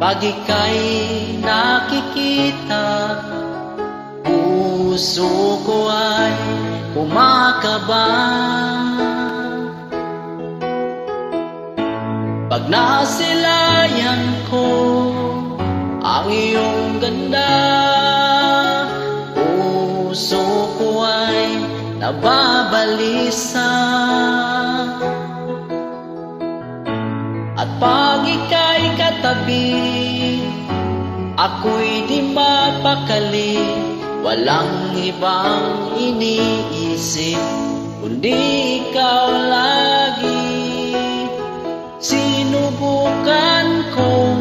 Pag ika'y nakikita, puso ko ay kumakaba. Pag nasilayan ko ang iyong ganda, puso ko ay nababalisa. At pag ika'y katabi, ako'y di mapakali. Walang ibang iniisip kundi ikaw lagi. Sinubukan ko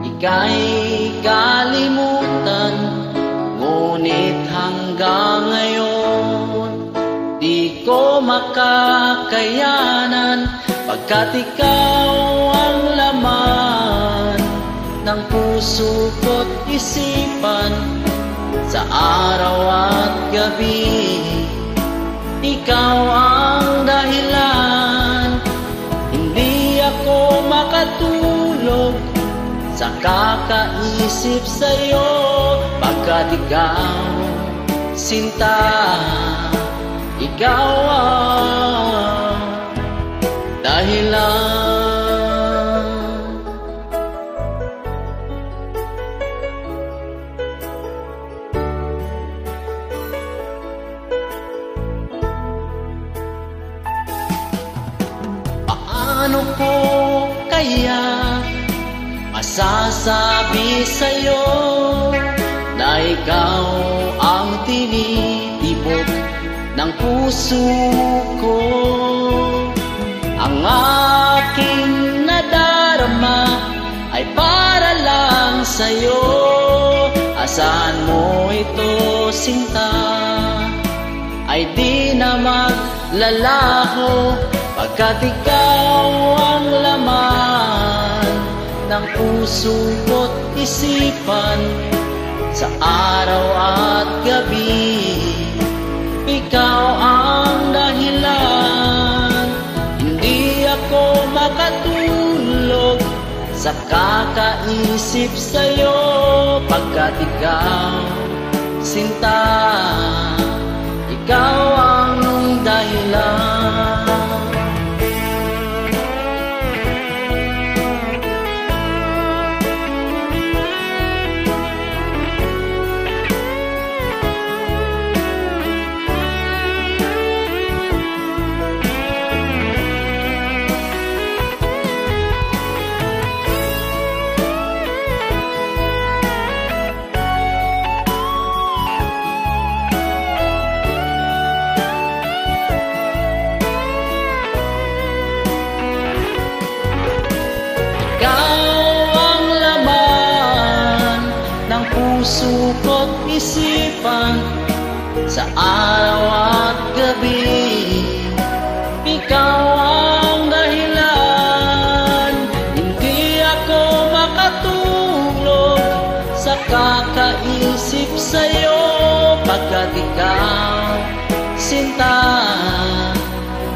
ika'y kalimutan, ngunit hanggang ngayon di ko makakayanan, pagkat ikaw ang laman ng puso ko't isipan. Sa araw at gabi, ikaw ang dahilan. Hindi ako makatulog sa kakaisip sa'yo, pagkat ikaw, sinta, ikaw ang dahilan. Paano ko kaya masasabi sa'yo na ikaw ang tinitibok ng puso ko? Ang aking nadarama ay para lang sa'yo. Asahan mo ito, sinta, ay di na maglalaho, pagkat ikaw ang laman ng puso ko't isipan. Sa araw at gabi, ikaw ang dahilan. Hindi ako makatulog sa kakaisip sa'yo, pagkat ikaw, sinta, ikaw ang dahilan. Puso ko't isipan. Sa araw at gabi, ikaw ang dahilan. Hindi ako makatulog sa kakaisip sa'yo, pagkat ikaw, sinta,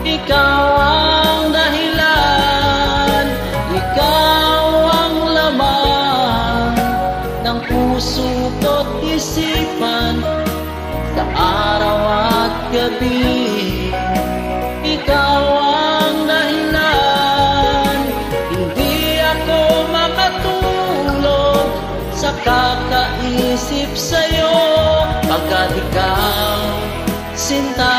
ikaw ang dahilan. Ikaw ang laman ng puso ko't isipan. Sa araw at gabi, ikaw ang dahilan. Hindi ako makatulog sa kakaisip sa'yo, pagkat ikaw, sinta,